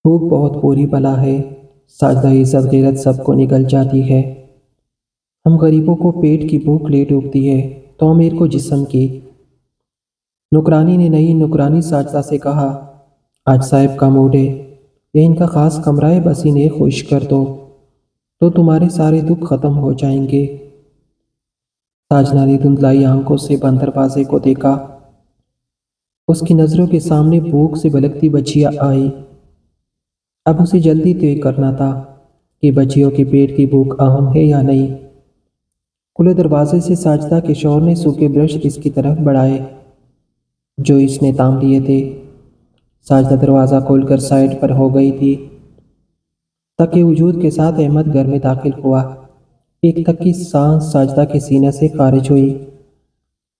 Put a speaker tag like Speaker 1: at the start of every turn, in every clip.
Speaker 1: بھوک بہت بری بلا ہے۔ ساجدہ عزت غیرت سب کو نگل جاتی ہے۔ ہم غریبوں کو پیٹ کی بھوک لے ڈوبتی ہے تو امیر کو جسم کی۔ نکرانی نے نئی نکرانی ساجدہ سے کہا، آج صاحب کا موڈ ہے، یہ ان کا خاص کمرہ ہے، بس انہیں خوش کر دو تو تمہارے سارے دکھ ختم ہو جائیں گے۔ ساجدہ نے دھندلائی آنکھوں سے بند دروازے کو دیکھا۔ اس کی نظروں کے سامنے بھوک سے بلکتی بچیاں آئی۔ اب اسے جلدی طے کرنا تھا کہ بچیوں کے پیٹ کی بھوک اہم ہے یا نہیں۔ کھلے دروازے سے ساجدہ کے شوہر نے سوکھے برش اس کی طرف بڑھائے جو اس نے تام لیے تھے۔ ساجدہ دروازہ کھول کر سائڈ پر ہو گئی تھی۔ تکے وجود کے ساتھ احمد گھر میں داخل ہوا۔ ایک تک کی سانس ساجدہ کے سینے سے خارج ہوئی۔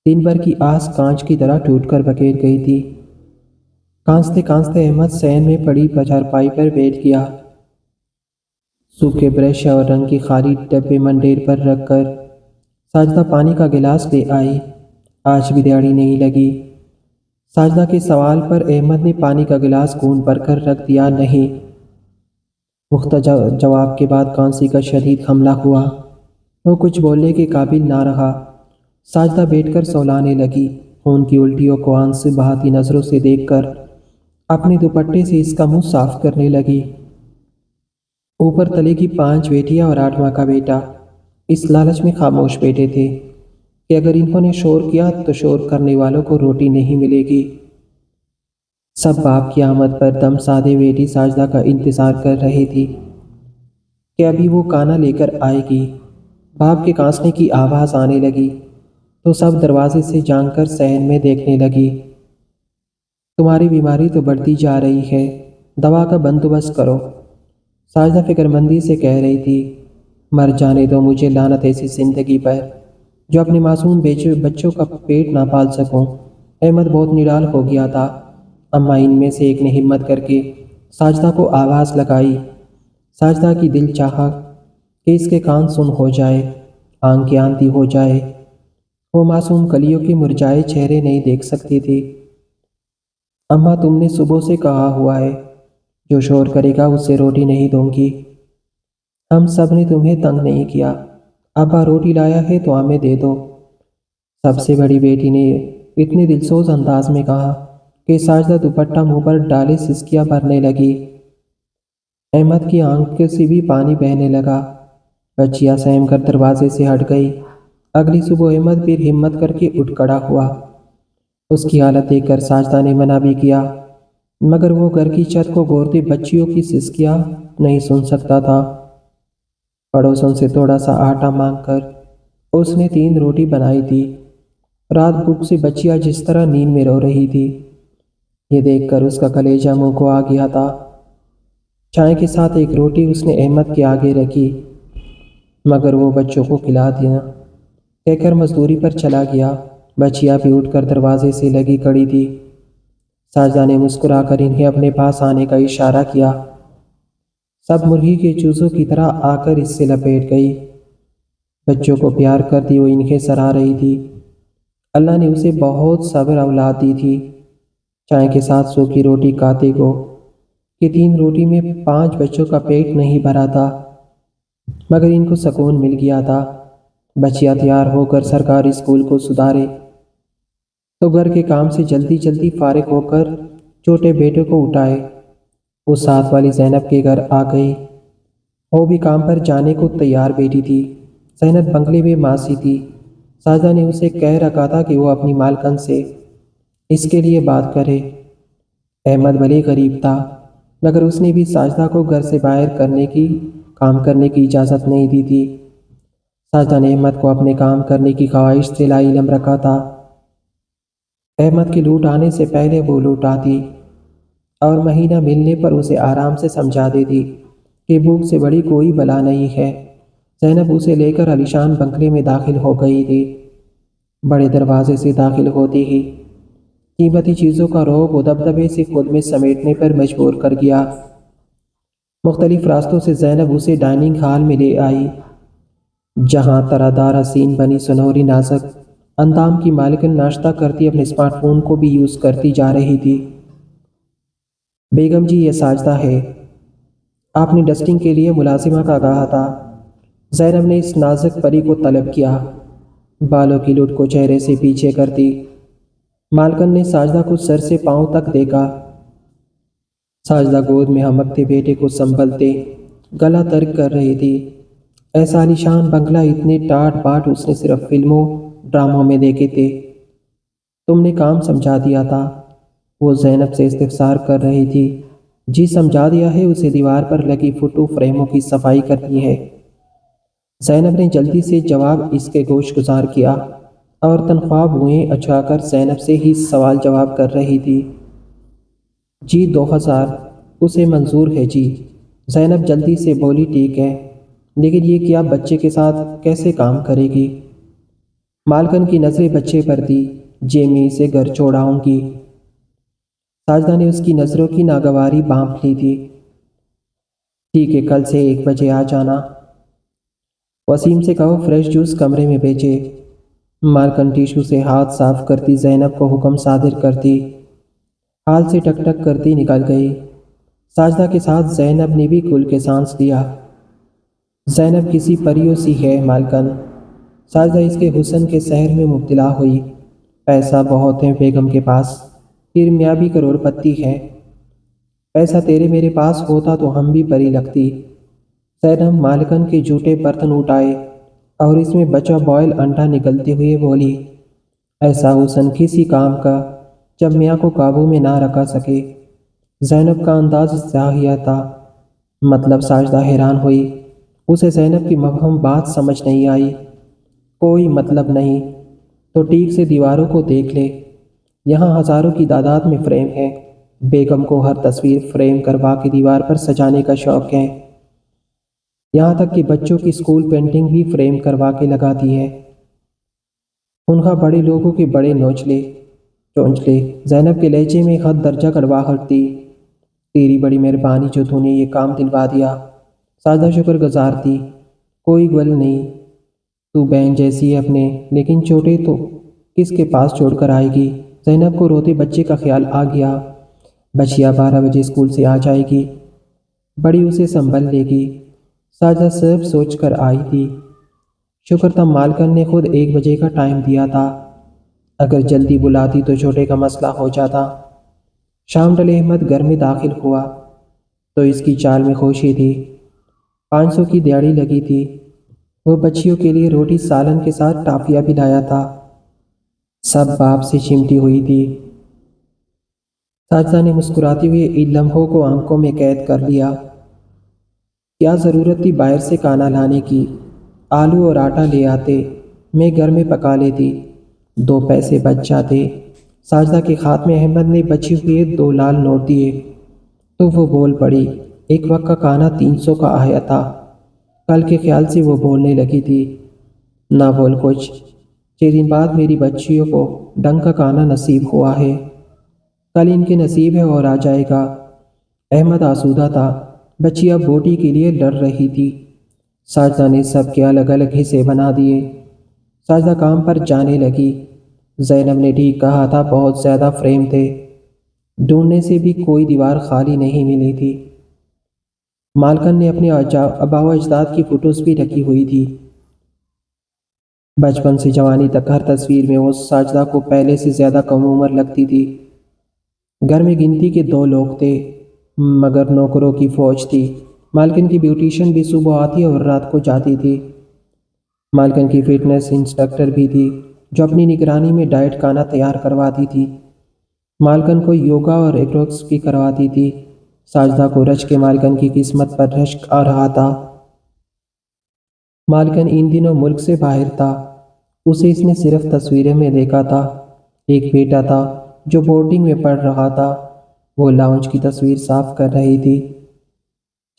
Speaker 1: دن بھر کی آس کانچ کی طرح ٹوٹ کر بکھیر گئی تھی۔ کانستے کانستے احمد صحن میں پڑی چارپائی پر بیٹھ گیا۔ سوکھے برش اور رنگ کی خالی ڈبے منڈیر پر رکھ کر ساجدہ پانی کا گلاس لے آئی۔ آج بھی دیہڑی نہیں لگی۔ ساجدہ کے سوال پر احمد نے پانی کا گلاس گھونٹ بھر کر رکھ دیا، نہیں۔ مختصر جواب کے بعد کھانسی کا شدید حملہ ہوا۔ وہ کچھ بولنے کے قابل نہ رہا۔ ساجدہ بیٹھ کر سولانے لگی، خون کی الٹیوں کو آنسو بہاتی نظروں سے دیکھ کر اپنے دوپٹے سے اس کا منہ صاف کرنے لگی۔ اوپر تلے کی 5 بیٹیاں اور 8واں کا بیٹا اس لالچ میں خاموش بیٹھے تھے کہ اگر انہوں نے شور کیا تو شور کرنے والوں کو روٹی نہیں ملے گی۔ سب باپ کی آمد پر دم سادے بیٹی ساجدہ کا انتظار کر رہی تھی کہ ابھی وہ کانا لے کر آئے گی۔ باپ کے کانسنے کی آواز آنے لگی تو سب دروازے سے جھانک کر صحن میں دیکھنے لگی۔ تمہاری بیماری تو بڑھتی جا رہی ہے، دوا کا بندوبست کرو، ساجدہ فکر مندی سے کہہ رہی تھی۔ مر جانے دو مجھے لعنت ایسی زندگی پر جو اپنے معصوم بچوں کا پیٹ نہ پال سکوں۔ احمد بہت نڈال ہو گیا تھا۔ اماں ان میں سے ایک نے ہمت کر کے ساجدہ کو آواز لگائی۔ ساجدہ کی دل چاہا کہ اس کے کان سن ہو جائے، آنکھیں آندھی ہو جائے۔ وہ معصوم کلیوں کے مرجھائے چہرے نہیں دیکھ سکتی تھی۔ اماں تم نے صبح سے کہا ہوا ہے جو شور کرے گا اسے روٹی نہیں دوں گی۔ ہم سب نے تمہیں تنگ نہیں کیا، ابا روٹی لایا ہے تو ہمیں دے دو، سب سے بڑی بیٹی نے اتنے دلسوز انداز میں کہا کہ ساجدہ دوپٹہ منہ پر ڈالے سسکیاں بھرنے لگی۔ احمد کی آنکھ سے بھی پانی بہنے لگا۔ بچیاں سہم کر دروازے سے ہٹ گئی۔ اگلی صبح احمد پھر ہمت کر کے اٹھ کھڑا ہوا۔ اس کی حالت دیکھ کر ساجدہ نے منع بھی کیا، مگر وہ گھر کی چھت کو گھورتی بچیوں کی سسکیاں نہیں سن سکتا تھا۔ پڑوسوں سے تھوڑا سا آٹا مانگ کر اس نے 3 روٹی بنائی تھی۔ رات بھوک سے بچیاں جس طرح نیند میں رو رہی تھی، یہ دیکھ کر اس کا کلیجہ منہ کو آ گیا تھا۔ چائے کے ساتھ ایک روٹی اس نے احمد کے آگے رکھی، مگر وہ بچوں کو کھلا دیا کہہ کر مزدوری پر چلا گیا۔ بچیاں بھی اٹھ کر دروازے سے لگی کھڑی تھی۔ ساجدہ نے مسکرا کر انہیں اپنے پاس آنے کا اشارہ کیا۔ سب مرغی کے چوزوں کی طرح آ کر اس سے لپیٹ گئی۔ بچوں کو پیار کرتی وہ انہیں سرا رہی تھی۔ اللہ نے اسے بہت صبر اولاد دی تھی۔ چائے کے ساتھ سوکھی روٹی کھاتے کو کہ 3 روٹی میں 5 بچوں کا پیٹ نہیں بھرا تھا، مگر ان کو سکون مل گیا تھا۔ بچیاں تیار ہو کر سرکاری اسکول کو سدھارے تو گھر کے کام سے جلدی جلدی فارغ ہو کر چھوٹے بیٹے کو اٹھائے۔ وہ ساتھ والی زینب کے گھر آ گئی۔ وہ بھی کام پر جانے کو تیار بیٹھی تھی۔ زینب بنگلے میں ماسی تھی۔ ساجدہ نے اسے کہہ رکھا تھا کہ وہ اپنی مالکن سے اس کے لیے بات کرے۔ احمد بھلے غریب تھا، مگر اس نے بھی ساجدہ کو گھر سے باہر کام کرنے کی اجازت نہیں دی تھی۔ ساجدہ نے احمد کو اپنے کام کرنے کی خواہش سے لا علم رکھا تھا۔ احمد کے لوٹ آنے سے پہلے وہ لوٹ آتی اور مہینہ ملنے پر اسے آرام سے سمجھا دیتی کہ بھوک سے بڑی کوئی بلا نہیں ہے۔ زینب اسے لے کر عالیشان بنگلے میں داخل ہو گئی تھی۔ بڑے دروازے سے داخل ہوتی ہی قیمتی چیزوں کا رعب و دبدبے سے خود میں سمیٹنے پر مجبور کر گیا۔ مختلف راستوں سے زینب اسے ڈائننگ ہال میں لے آئی، جہاں طرح دار حسین بنی سنہری نازک اندام کی مالکن ناشتہ کرتی اپنے اسمارٹ فون کو بھی یوز کرتی جا رہی تھی۔ بیگم جی یہ ساجدہ ہے، آپ نے ڈسٹنگ کے لیے ملازمہ کا کہا تھا۔ زینب نے اس نازک پری کو طلب کیا، بالوں کی لٹ کو چہرے سے پیچھے کر دی۔ مالکن نے ساجدہ کو سر سے پاؤں تک دیکھا۔ ساجدہ گود میں ہمکتے بیٹے کو سنبھلتے گلا ترک کر رہی تھی۔ ایسا عالیشان بنگلہ اتنے ٹاٹ باٹ اس نے صرف فلموں ڈراموں میں دیکھے تھے۔ تم نے کام سمجھا دیا تھا؟ وہ زینب سے استفسار کر رہی تھی۔ جی سمجھا دیا ہے، اسے دیوار پر لگی فوٹو فریموں کی صفائی کرنی ہے۔ زینب نے جلدی سے جواب اس کے گوش گزار کیا اور تنخواہ بوئیں اچھا کر زینب سے ہی سوال جواب کر رہی تھی۔ جی 2000 اسے منظور ہے جی۔ زینب جلدی سے بولی ٹھیک ہے، لیکن یہ کیا بچے کے ساتھ کیسے کام کرے گی؟ مالکن کی نظریں بچے پر دی۔ جیمی سے گھر چھوڑاؤں گی۔ ساجدہ نے اس کی نظروں کی ناگواری بانپ لی تھی۔ ٹھیک ہے، کل سے 1 بجے آ جانا۔ وسیم سے کہو فریش جوس کمرے میں بھیجے۔ مالکن ٹیشو سے ہاتھ صاف کرتی زینب کو حکم صادر کرتی ہال سے ٹک ٹک کرتی نکل گئی۔ ساجدہ کے ساتھ زینب نے بھی کھل کے سانس لیا۔ زینب کسی پریوں سی ہے مالکن۔ ساجدہ اس کے حسن کے سحر میں مبتلا ہوئی۔ پیسہ بہت ہے بیگم کے پاس، پھر میاں بھی کروڑ پتی ہے۔ پیسہ تیرے میرے پاس ہوتا تو ہم بھی پری لگتی۔ زینب مالکن کے جھوٹے برتن اٹھائے اور اس میں بچا بوائل انڈا نگلتے ہوئے بولی، ایسا حسن کسی کام کا جب میاں کو قابو میں نہ رکھا سکے۔ زینب کا انداز زاہیہ تھا۔ مطلب ساجدہ حیران ہوئی۔ اسے زینب کی مبہم بات سمجھ نہیں آئی۔ کوئی مطلب نہیں تو ٹھیک سے دیواروں کو دیکھ لے، یہاں ہزاروں کی تعداد میں فریم ہے۔ بیگم کو ہر تصویر فریم کروا کے دیوار پر سجانے کا شوق ہے، یہاں تک کہ بچوں کی اسکول پینٹنگ بھی فریم کروا کے لگاتی ہے۔ انہا بڑے لوگوں کے بڑے چونچلے۔ زینب کے لہجے میں حد درجہ کڑواہٹ تھی۔ تیری بڑی مہربانی جو تو نے یہ کام دلوا دیا۔ ساجدہ شکر گزار تھی۔ کوئی گل نہیں، تو بہن جیسی ہے اپنے، لیکن چھوٹے تو کس کے پاس چھوڑ کر آئے گی؟ زینب کو روتے بچے کا خیال آ گیا۔ بچیا 12 بجے اسکول سے آ جائے گی، بڑی اسے سنبھل لے گی۔ ساجدہ سب سوچ کر آئی تھی۔ شکر تھا مالکن نے خود 1 بجے کا ٹائم دیا تھا، اگر جلدی بلاتی تو چھوٹے کا مسئلہ ہو جاتا۔ شام ڈلے احمد گھر میں داخل ہوا تو اس کی چال میں خوشی تھی۔ 500 کی دیہڑی لگی تھی۔ وہ بچیوں کے لیے روٹی سالن کے ساتھ ٹافیاں بھی لایا تھا۔ سب باپ سے چمٹی ہوئی تھی۔ ساجدہ نے مسکراتے ہوئے ان لمحوں کو آنکھوں میں قید کر لیا۔ کیا ضرورت تھی باہر سے کھانا لانے کی؟ آلو اور آٹا لے آتے، میں گھر میں پکا لیتی، 2 پیسے بچ جاتے۔ ساجدہ کے ہاتھ میں احمد نے بچے ہوئے 2 لال نوٹ دیے تو وہ بول پڑی۔ ایک وقت کا کھانا 300 کا آیا تھا۔ کل کے خیال سے وہ بولنے لگی تھی، نہ بول کچھ، 6 دن بعد میری بچیوں کو ڈنگ کا کھانا نصیب ہوا ہے، کل ان کے نصیب ہے اور آ جائے گا۔ احمد آسودہ تھا، بچیاں بوٹی کے لیے لڑ رہی تھی۔ ساجدہ نے سب کے الگ الگ حصے بنا دیے۔ ساجدہ کام پر جانے لگی۔ زینب نے ٹھیک کہا تھا، بہت زیادہ فریم تھے، ڈھونڈنے سے بھی کوئی دیوار خالی نہیں ملی تھی۔ مالکن نے اپنے آباء و اجداد کی فوٹوز بھی رکھی ہوئی تھی۔ بچپن سے جوانی تک ہر تصویر میں وہ ساجدہ کو پہلے سے زیادہ کم عمر لگتی تھی۔ گھر میں گنتی کے 2 لوگ تھے، مگر نوکروں کی فوج تھی۔ مالکن کی بیوٹیشن بھی صبح آتی اور رات کو جاتی تھی۔ مالکن کی فٹنس انسٹرکٹر بھی تھی، جو اپنی نگرانی میں ڈائٹ کھانا تیار کرواتی تھی۔ مالکن کو یوگا اور ایکروبکس بھی کرواتی تھی۔ ساجدہ کو رچ کے مالکن کی قسمت پر رشک آ رہا تھا۔ مالکن ان دنوں ملک سے باہر تھا، اسے اس نے صرف تصویریں میں دیکھا تھا۔ ایک بیٹا تھا جو بورڈنگ میں پڑھ رہا تھا، وہ لاؤنج کی تصویر صاف کر رہی تھی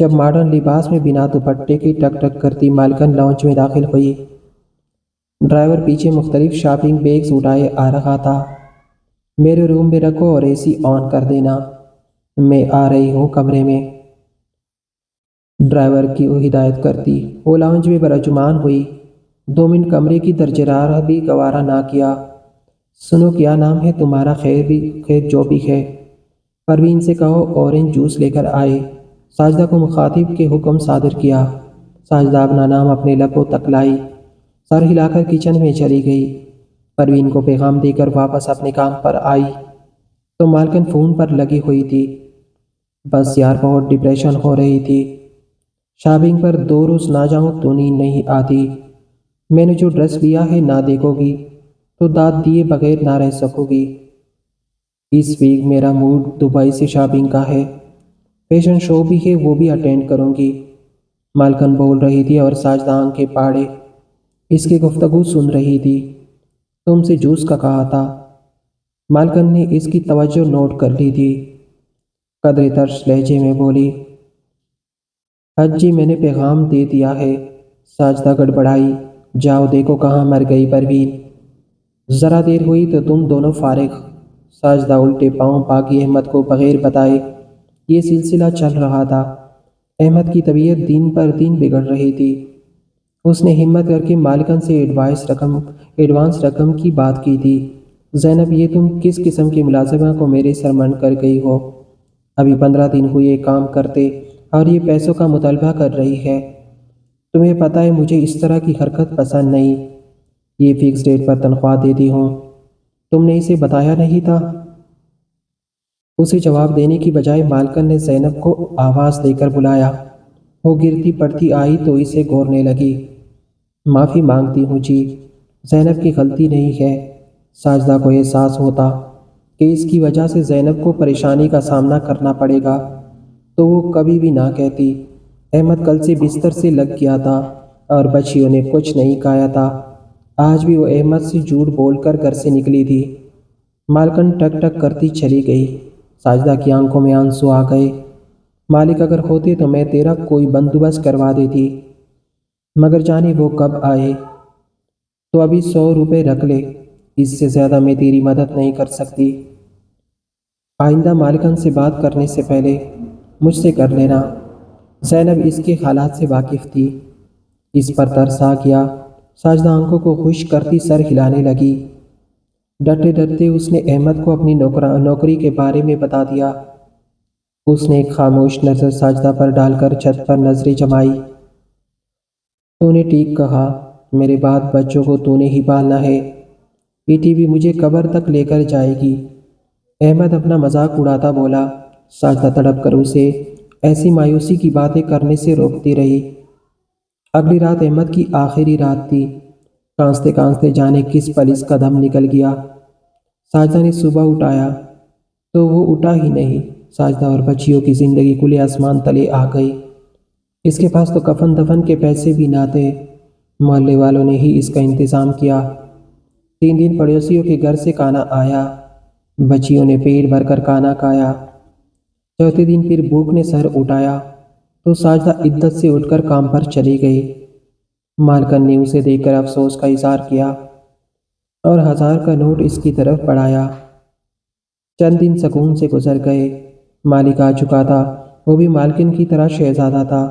Speaker 1: جب ماڈرن لباس میں بنا دوپٹے کی ٹک ٹک کرتی مالکن لاؤنج میں داخل ہوئی۔ ڈرائیور پیچھے مختلف شاپنگ بیگز اٹھائے آ رہا تھا۔ میرے روم میں رکھو اور AC آن کر دینا، میں آ رہی ہوں کمرے میں، ڈرائیور کی ہدایت کرتی وہ لاؤنج میں برجمان ہوئی۔ 2 منٹ کمرے کی درجرارہ بھی گوارا نہ کیا۔ سنو، کیا نام ہے تمہارا؟ خیر جو بھی ہے، پروین سے کہو اورنج جوس لے کر آئے۔ ساجدہ کو مخاطب کے حکم صادر کیا۔ ساجدہ اپنا نام اپنے لبوں تک لائی، سر ہلا کر کچن میں چلی گئی۔ پروین کو پیغام دے کر واپس اپنے کام پر آئی تو مالکن فون پر لگی ہوئی تھی۔ بس یار بہت ڈپریشن ہو رہی تھی، شاپنگ پر 2 روز نہ جاؤں تو نیند نہیں آتی۔ میں نے جو ڈریس لیا ہے نہ دیکھو گی تو داد دیے بغیر نہ رہ سکو گی۔ اس ویک میرا موڈ دبئی سے شاپنگ کا ہے، فیشن شو بھی ہے وہ بھی اٹینڈ کروں گی۔ مالکن بول رہی تھی اور ساجدہ آنکھیں پاڑے اس کی گفتگو سن رہی تھی۔ تم سے جوس کا کہا تھا۔ مالکن نے اس کی توجہ نوٹ کر لی تھی، قدرے ترش لہجے میں بولی، حج جی میں نے پیغام دے دیا ہے۔ ساجدہ گڑبڑائی، جاؤ دیکھو کہاں مر گئی پروین، ذرا دیر ہوئی تو تم دونوں فارغ۔ ساجدہ الٹے پاؤں باقی احمد کو بغیر بتائے یہ سلسلہ چل رہا تھا۔ احمد کی طبیعت دن پر دن بگڑ رہی تھی۔ اس نے ہمت کر کے مالکن سے ایڈوانس رقم کی بات کی تھی۔ زینب یہ تم کس قسم کی ملازمہ کو میرے سر منڈ کر گئی ہو؟ ابھی 15 دن ہوئے کام کرتے اور یہ پیسوں کا مطالبہ کر رہی ہے۔ تمہیں پتہ ہے مجھے اس طرح کی حرکت پسند نہیں، یہ فکس ڈیٹ پر تنخواہ دیتی ہوں۔ تم نے اسے بتایا نہیں تھا؟ اسے جواب دینے کی بجائے مالکن نے زینب کو آواز دے کر بلایا۔ وہ گرتی پڑتی آئی تو اسے گھورنے لگی۔ معافی مانگتی ہوں جی، زینب کی غلطی نہیں ہے۔ ساجدہ کو احساس ہوتا کہ اس کی وجہ سے زینب کو پریشانی کا سامنا کرنا پڑے گا تو وہ کبھی بھی نہ کہتی۔ احمد کل سے بستر سے لگ گیا تھا اور بچیوں نے کچھ نہیں کھایا تھا۔ آج بھی وہ احمد سے جھوٹ بول کر گھر سے نکلی تھی۔ مالکن ٹک ٹک کرتی چلی گئی۔ ساجدہ کی آنکھوں میں آنسو آ گئے۔ مالک اگر ہوتے تو میں تیرا کوئی بندوبست کروا دیتی، مگر جانے وہ کب آئے۔ تو ابھی 100 روپے رکھ لے، اس سے زیادہ میں تیری مدد نہیں کر سکتی۔ آئندہ مالکن سے بات کرنے سے پہلے مجھ سے کر لینا۔ زینب اس کے حالات سے واقف تھی، اس پر ترس آ گیا۔ ساجدہ آنکھوں کو خشک کرتی سر ہلانے لگی۔ ڈرتے ڈرتے اس نے احمد کو اپنی نوکری کے بارے میں بتا دیا۔ اس نے ایک خاموش نظر ساجدہ پر ڈال کر چھت پر نظریں جمائی۔ تو نے ٹھیک کہا، میرے بعد بچوں کو تو نے ہی پالنا ہے، یہ ٹی وی مجھے قبر تک لے کر جائے گی۔ احمد اپنا مذاق اڑاتا بولا۔ ساجدہ تڑپ کر اسے ایسی مایوسی کی باتیں کرنے سے روکتی رہی۔ اگلی رات احمد کی آخری رات تھی۔ کانستے کانستے جانے کس پل اس کا دم نکل گیا۔ ساجدہ نے صبح اٹھایا تو وہ اٹھا ہی نہیں۔ ساجدہ اور بچیوں کی زندگی کھلے آسمان تلے آ گئی۔ اس کے پاس تو کفن دفن کے پیسے بھی نہ تھے، محلے والوں نے ہی اس کا انتظام کیا۔ 3 دن پڑوسیوں کے گھر سے کھانا آیا، بچیوں نے پیٹ بھر کر کھانا کھایا۔ چوتھے دن پھر بھوک نے سر اٹھایا تو ساجدہ عدت سے اٹھ کر کام پر چلی گئی۔ مالکن نے اسے دیکھ کر افسوس کا اظہار کیا اور 1000 کا نوٹ اس کی طرف بڑھایا۔ چند دن سکون سے گزر گئے۔ مالک آ چکا تھا، وہ بھی مالکن کی طرح شہزادہ تھا۔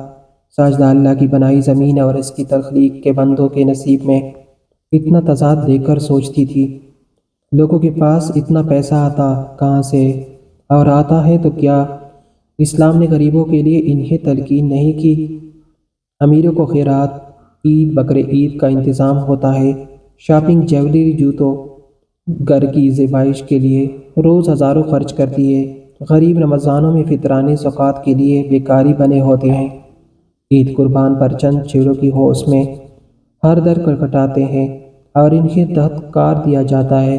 Speaker 1: ساجدہ اللہ کی بنائی زمین اور اس کی تخلیق کے بندوں کے نصیب میں اتنا تضاد دیکھ کر سوچتی تھی، لوگوں کے پاس اتنا پیسہ آتا کہاں سے، اور آتا ہے تو کیا اسلام نے غریبوں کے لیے انہیں تلقین نہیں کی؟ امیروں کو خیرات، عید بقر عید کا انتظام ہوتا ہے، شاپنگ، جیولری، جوتوں، گھر کی زیبائش کے لیے روز ہزاروں خرچ کرتی ہے۔ غریب رمضانوں میں فطرانے زکوٰۃ کے لیے بیکاری بنے ہوتے ہیں۔ عید قربان پر چند چیڑوں کی ہوش میں ہر در کٹکھٹاتے ہیں اور انہیں تحت کار دیا جاتا ہے۔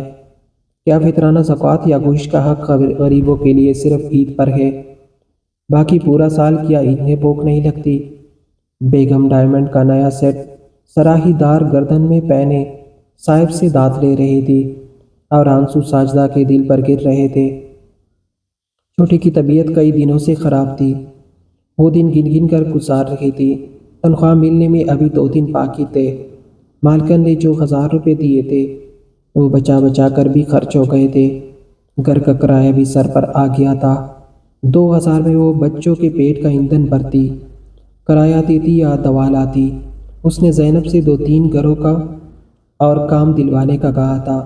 Speaker 1: کیا فطرانہ زکوٰۃ یا گوشت کا حق غریبوں کے لیے صرف عید پر ہے؟ باقی پورا سال کیا انہیں بھوک نہیں لگتی؟ بیگم ڈائمنڈ کا نیا سیٹ سراہی دار گردن میں پہنے صاحب سے داد لے رہی تھی اور آنسو ساجدہ کے دل پر گر رہے تھے۔ چھوٹی کی طبیعت کئی دنوں سے خراب تھی، وہ دن گن گن کر گزار رہی تھی۔ تنخواہ ملنے میں ابھی 2 دن باقی تھے۔ مالکن نے جو 1000 روپے دیے تھے وہ بچا بچا کر بھی خرچ ہو گئے تھے۔ گھر کا کرایہ بھی سر پر آ گیا تھا۔ 2000 میں وہ بچوں کے پیٹ کا ایندھن بھرتی، کرایہ دیتی یا دوا لاتی۔ اس نے زینب سے 2-3 گھروں کا اور کام دلوانے کا کہا تھا۔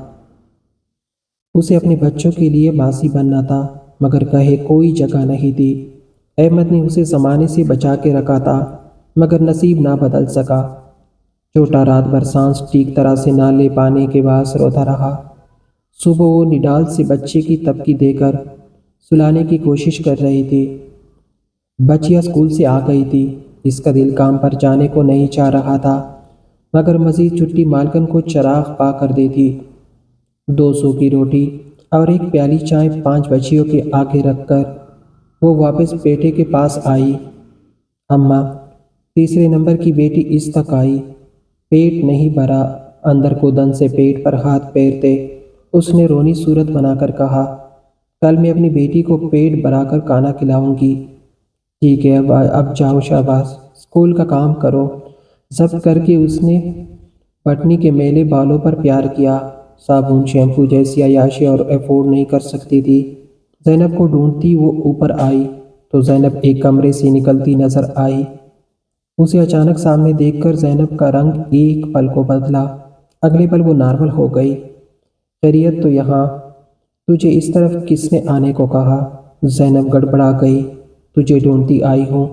Speaker 1: اسے اپنے بچوں کے لیے ماسی بننا تھا، مگر کہے کوئی جگہ نہیں تھی۔ احمد نے اسے زمانے سے بچا کے رکھا تھا مگر نصیب نہ بدل سکا۔ چھوٹا رات بھر سانس ٹھیک طرح سے نہ لے پانے کے باعث روتا رہا۔ صبح وہ نڈال سے بچے کی تپکی دے کر سلانے کی کوشش کر رہی تھی۔ بچیا اسکول سے آ گئی تھی۔ اس کا دل کام پر جانے کو نہیں چاہ رہا تھا مگر مزید چھٹی مالکن کو چراغ پا کر دیتی۔ 200 کی روٹی اور ایک پیالی چائے 5 بچیوں کے آگے رکھ کر وہ واپس بیٹے کے پاس آئی۔ اماں، تیسرے نمبر کی بیٹی اس تک آئی۔ پیٹ نہیں بھرا۔ اندر کودن سے پیٹ پر ہاتھ پھیرتے اس نے رونی صورت بنا کر کہا، کل میں اپنی بیٹی کو پیٹ بھرا کر کھانا کھلاؤں گی۔ ٹھیک ہے اب جاؤ، شاباش، اسکول کا کام کرو۔ ضبط کر کے اس نے پٹنی کے میلے بالوں پر پیار کیا۔ صابن شیمپو جیسی عیاشی اور افورڈ نہیں کر سکتی تھی۔ زینب کو ڈھونڈتی وہ اوپر آئی تو زینب ایک کمرے سے نکلتی نظر آئی۔ اسے اچانک سامنے دیکھ کر زینب کا رنگ ایک پل کو بدلا۔ اگلے پل وہ نارمل ہو گئی۔ خیریت تو یہاں؟ تجھے اس طرف کس نے آنے کو کہا؟ زینب گڑبڑا گئی۔ تجھے ڈھونڈتی آئی ہوں۔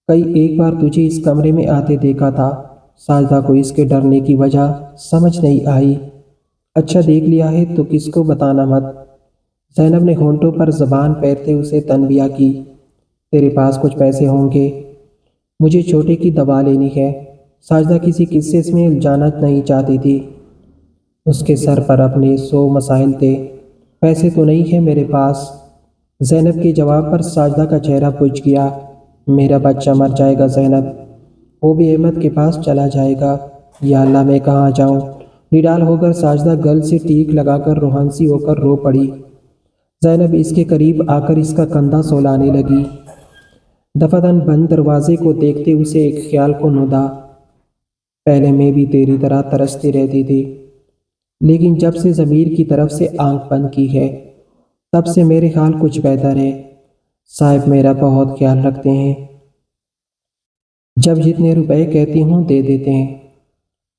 Speaker 1: کئی ایک بار تجھے اس کمرے میں آتے دیکھا تھا۔ ساجدہ کو اس کے ڈرنے کی وجہ سمجھ نہیں آئی۔ اچھا دیکھ لیا ہے تو کس کو بتانا مت۔ زینب نے ہونٹوں پر زبان پھیرتے اسے تنبیہ کی۔ تیرے پاس کچھ پیسے ہوں گے؟ مجھے چھوٹے کی دوا لینی ہے۔ ساجدہ کسی قصے میں الجھانا نہیں چاہتی تھی۔ اس کے سر پر اپنے 100 مسائل تھے۔ پیسے تو نہیں ہے میرے پاس۔ زینب کے جواب پر ساجدہ کا چہرہ بجھ گیا۔ میرا بچہ مر جائے گا زینب، وہ بھی احمد کے پاس چلا جائے گا۔ یا اللہ، میں کہاں جاؤں؟ نڈال ہو کر ساجدہ گل سے ٹیک لگا کر روحانسی ہو کر رو پڑی۔ زینب اس کے قریب آ کر اس کا کندھا سولانے لگی۔ دفعتاً بند دروازے کو دیکھتے اسے ایک خیال کو نودا۔ پہلے میں بھی تیری طرح ترستی رہتی تھی، لیکن جب سے ضمیر کی طرف سے آنکھ بند کی ہے تب سے میرے حال کچھ بہتر ہے۔ صاحب میرا بہت خیال رکھتے ہیں۔ جب جتنے روپے کہتی ہوں دے دیتے ہیں۔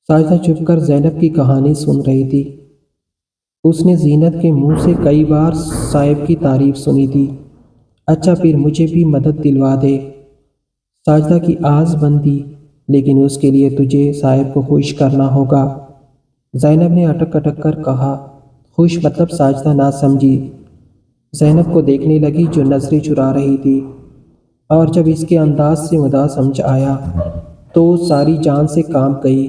Speaker 1: ساجدہ چھپ کر زینب کی کہانی سن رہی تھی۔ اس نے زینت کے منہ سے کئی بار صاحب کی تعریف سنی تھی۔ اچھا پھر مجھے بھی مدد دلوا دے۔ ساجدہ کی آس بندی، لیکن اس کے لیے تجھے صاحب کو خوش کرنا ہوگا۔ زینب نے اٹک اٹک کر کہا۔ خوش مطلب؟ ساجدہ نہ سمجھی۔ زینب کو دیکھنے لگی جو نظریں چرا رہی تھی، اور جب اس کے انداز سے مدعا سمجھ آیا تو ساری جان سے کانپ گئی۔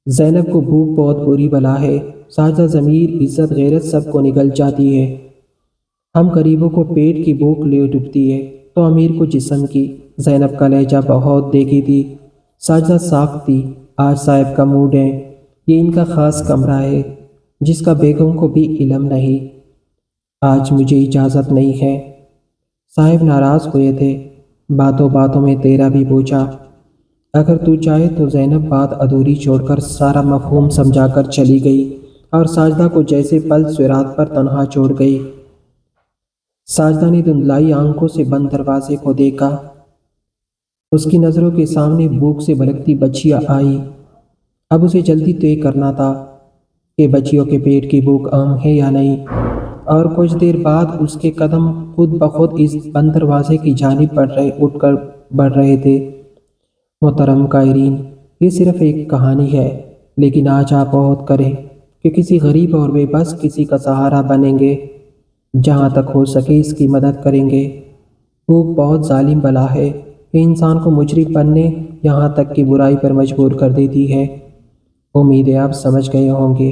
Speaker 1: زینب کو بھوک بہت بری بلا ہے۔ ساجدہ ضمیر، عزت، غیرت سب کو نگل جاتی ہے۔ ہم غریبوں کو پیٹ کی بھوک لے ڈوبتی ہے تو امیر کو جسم کی۔ زینب کا لہجہ بہت دیکھی تھی۔ ساجدہ صاف تھی۔ آج صاحب کا موڈ ہے۔ یہ ان کا خاص کمرہ ہے جس کا بیگم کو بھی علم نہیں۔ آج مجھے اجازت نہیں ہے۔ صاحب ناراض ہوئے تھے۔ باتوں باتوں میں تیرا بھی پوچھا۔ اگر تو چاہے تو زینب بات ادھوری چھوڑ کر سارا مفہوم سمجھا کر چلی گئی اور ساجدہ کو جیسے پل صراط پر تنہا چھوڑ گئی۔ ساجدہ نے دھندلائی آنکھوں سے بند دروازے کو دیکھا۔ اس کی نظروں کے سامنے بھوک سے بھڑکتی بچیا آئی۔ اب اسے جلدی طے کرنا تھا کہ بچیوں کے پیٹ کی بھوک عام ہے یا نہیں، اور کچھ دیر بعد اس کے قدم خود بخود اس بند دروازے کی جانب بڑھ رہے تھے۔ محترم قائرین، یہ صرف ایک کہانی ہے، لیکن آج آپ بہت کریں کہ کسی غریب اور بے بس کسی کا سہارا بنیں گے۔ جہاں تک ہو سکے اس کی مدد کریں گے۔ بھوک بہت ظالم بلا ہے۔ یہ انسان کو مجرم بننے، یہاں تک کہ برائی پر مجبور کر دیتی ہے۔ امید ہے آپ سمجھ گئے ہوں گے۔